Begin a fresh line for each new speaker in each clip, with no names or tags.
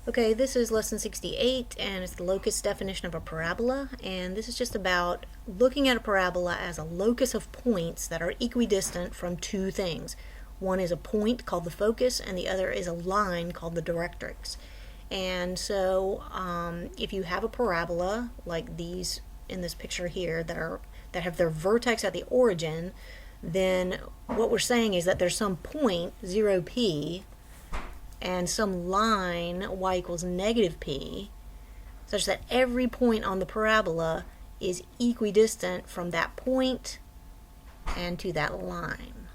Okay, this is lesson 68, and it's the locus definition of a parabola, and this is just about looking at a parabola as a locus of points that are equidistant from two things. One is a point called the focus, and the other is a line called the directrix. And so if you have a parabola like these in this picture here that have their vertex at the origin, then what we're saying is that there's some point, 0p, and some line, y equals negative p, such that every point on the parabola is equidistant from that point and to that line.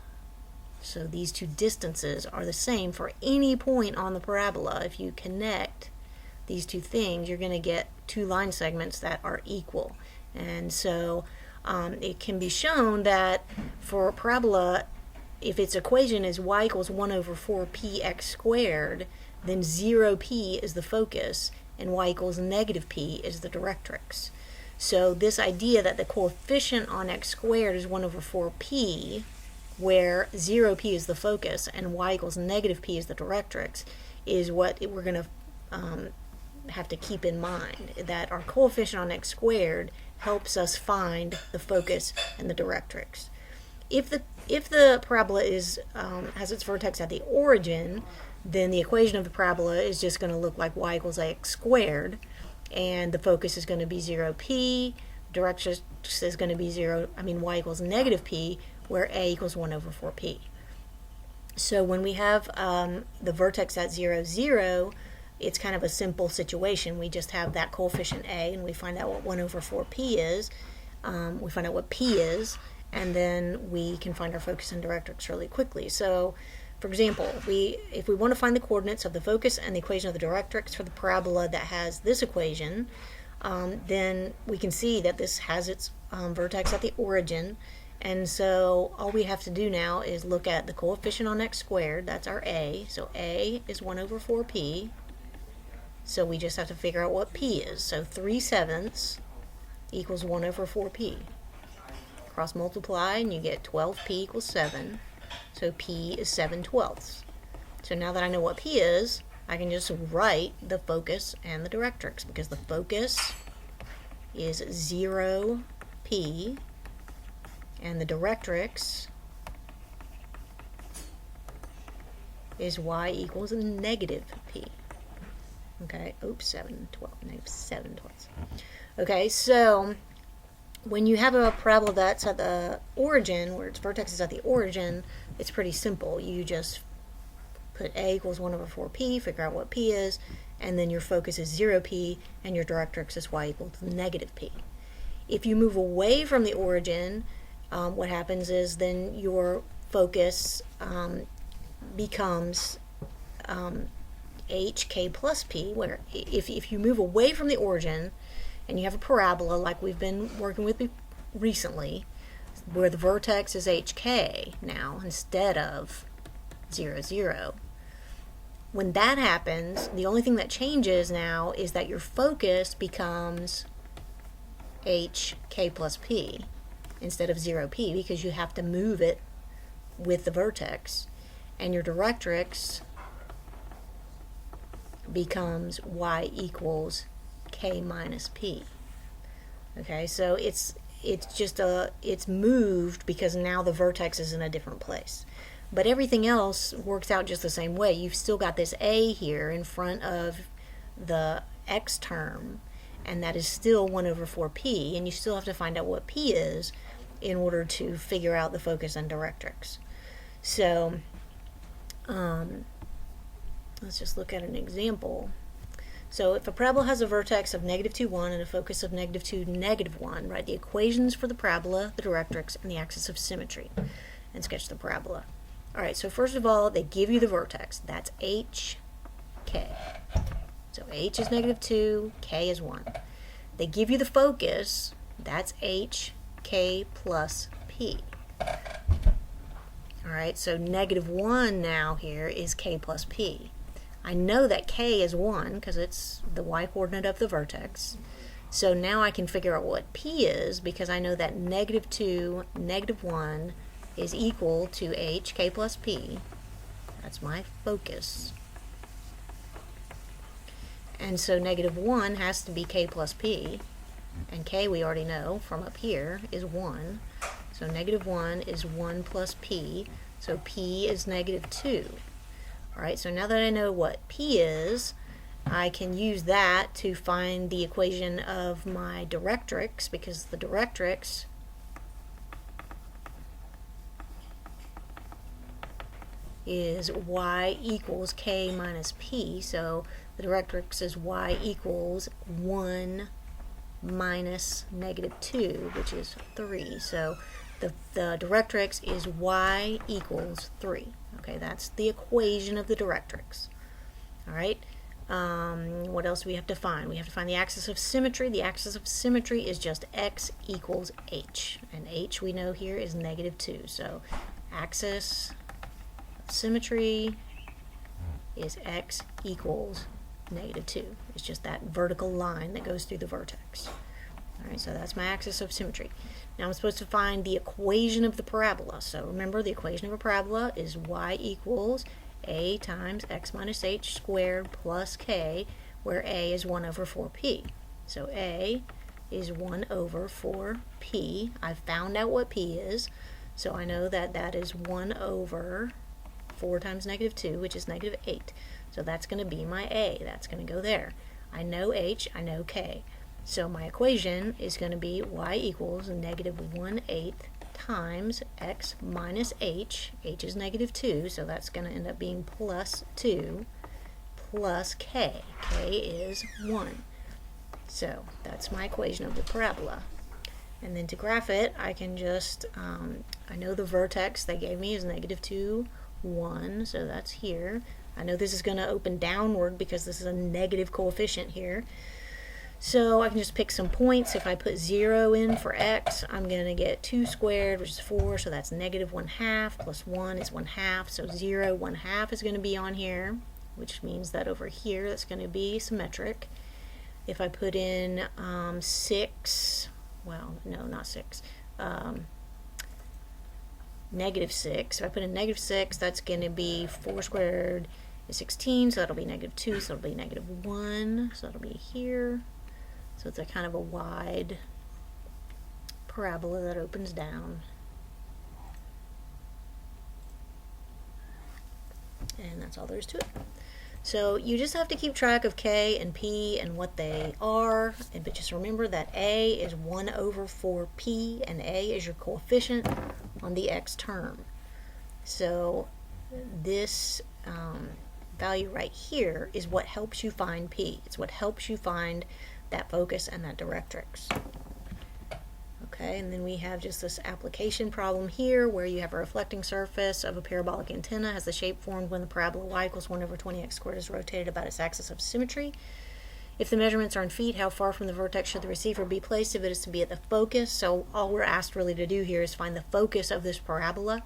So these two distances are the same for any point on the parabola. If you connect these two things, you're going to get two line segments that are equal. And so it can be shown that for a parabola, if its equation is y equals 1 over 4px squared, then 0p is the focus and y equals negative p is the directrix. So this idea that the coefficient on x squared is 1 over 4p, where 0p is the focus and y equals negative p is the directrix, is what we're going to have to keep in mind, that our coefficient on x squared helps us find the focus and the directrix. If the parabola is has its vertex at the origin, then the equation of the parabola is just going to look like y equals ax squared, and the focus is going to be 0p, directrix is going to be y equals negative p, where a equals 1 over 4p. So when we have the vertex at 0, 0, it's kind of a simple situation. We just have that coefficient a, and we find out what 1 over 4p is. We find out what p is, and then we can find our focus and directrix really quickly. So, for example, if we want to find the coordinates of the focus and the equation of the directrix for the parabola that has this equation, then we can see that this has its vertex at the origin, and so all we have to do now is look at the coefficient on x squared. That's our a. So a is 1 over 4p. So we just have to figure out what p is. So 3/7 equals 1 over 4p. Cross multiply and you get 12p equals 7. So p is 7/12. So now that I know what p is, I can just write the focus and the directrix, because the focus is 0p and the directrix is y equals negative p. Okay, oops, 7/12, negative 7/12. Okay, so when you have a parabola that's at the origin, where its vertex is at the origin, it's pretty simple. You just put a equals 1 over 4p, figure out what p is, and then your focus is 0p, and your directrix is y equals negative p. If you move away from the origin, what happens is then your focus becomes hk plus p, where if you move away from the origin and you have a parabola like we've been working with recently, where the vertex is hk now instead of 0, 0, when that happens, the only thing that changes now is that your focus becomes hk plus p instead of 0p, because you have to move it with the vertex, and your directrix becomes y equals k minus p. Okay, so it's moved because now the vertex is in a different place. But everything else works out just the same way. You've still got this a here in front of the x term, and that is still 1 over 4p, and you still have to find out what p is in order to figure out the focus and directrix. So let's just look at an example. So if a parabola has a vertex of -2, 1 and a focus of -2, -1, write the equations for the parabola, the directrix, and the axis of symmetry, and sketch the parabola. Alright, so first of all, they give you the vertex. That's hk. So h is -2, k is 1. They give you the focus. That's hk plus p. Alright, so -1 now here is k plus p. I know that k is 1 because it's the y-coordinate of the vertex. So now I can figure out what p is, because I know that -2, -1 is equal to hk plus p. That's my focus. And so negative 1 has to be k plus p, and k we already know from up here is 1. So negative 1 is 1 plus p, so p is negative 2. Alright, so now that I know what p is, I can use that to find the equation of my directrix, because the directrix is y equals k minus p. So the directrix is y equals 1 minus negative 2, which is 3. So the directrix is y equals 3. Okay, that's the equation of the directrix. All right. What else do we have to find? We have to find the axis of symmetry. The axis of symmetry is just x equals h. And h we know here is negative 2. So axis of symmetry is x equals negative 2. It's just that vertical line that goes through the vertex. Alright, so that's my axis of symmetry. Now I'm supposed to find the equation of the parabola. So remember, the equation of a parabola is y equals a times x minus h squared plus k, where a is 1 over 4p. So a is 1 over 4p. I've found out what p is, so I know that that is 1 over 4 times negative 2, which is negative 8. So that's going to be my a. That's going to go there. I know h, I know k. So my equation is going to be y equals negative 1/8 times x minus h. H is negative 2, so that's going to end up being plus 2 plus k. K is 1. So that's my equation of the parabola. And then to graph it, I can just, I know the vertex they gave me is negative 2, 1, so that's here. I know this is going to open downward because this is a negative coefficient here. So I can just pick some points. If I put 0 in for x, I'm going to get 2 squared, which is 4, so that's negative 1/2, plus 1 is 1/2, so 0, 1/2 is going to be on here, which means that over here that's going to be symmetric. If I put in 6, well, no, not 6, negative 6. If I put in negative 6, that's going to be 4 squared is 16, so that'll be negative 2, so it'll be negative 1, so that'll be here. So it's a kind of a wide parabola that opens down. And that's all there is to it. So you just have to keep track of k and p and what they are, but just remember that a is 1 over 4p, and a is your coefficient on the x term. So this value right here is what helps you find p. It's what helps you find that focus and that directrix. Okay, and then we have just this application problem here where you have a reflecting surface of a parabolic antenna has the shape formed when the parabola y equals 1 over 20x squared is rotated about its axis of symmetry. If the measurements are in feet, how far from the vertex should the receiver be placed if it is to be at the focus? So all we're asked really to do here is find the focus of this parabola.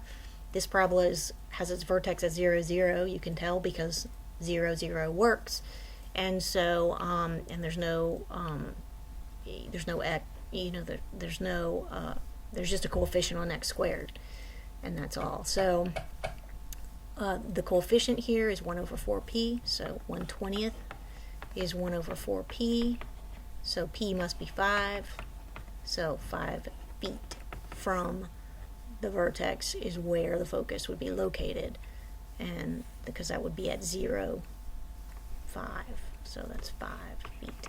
This parabola has its vertex at 0, 0. You can tell because 0, 0 works. And so, and there's no x, you know, there's just a coefficient on x squared, and that's all. So the coefficient here is 1 over 4p, so 1/20th is 1 over 4p, so p must be 5, so 5 feet from the vertex is where the focus would be located, and because that would be at 0, 5, so that's 5 feet.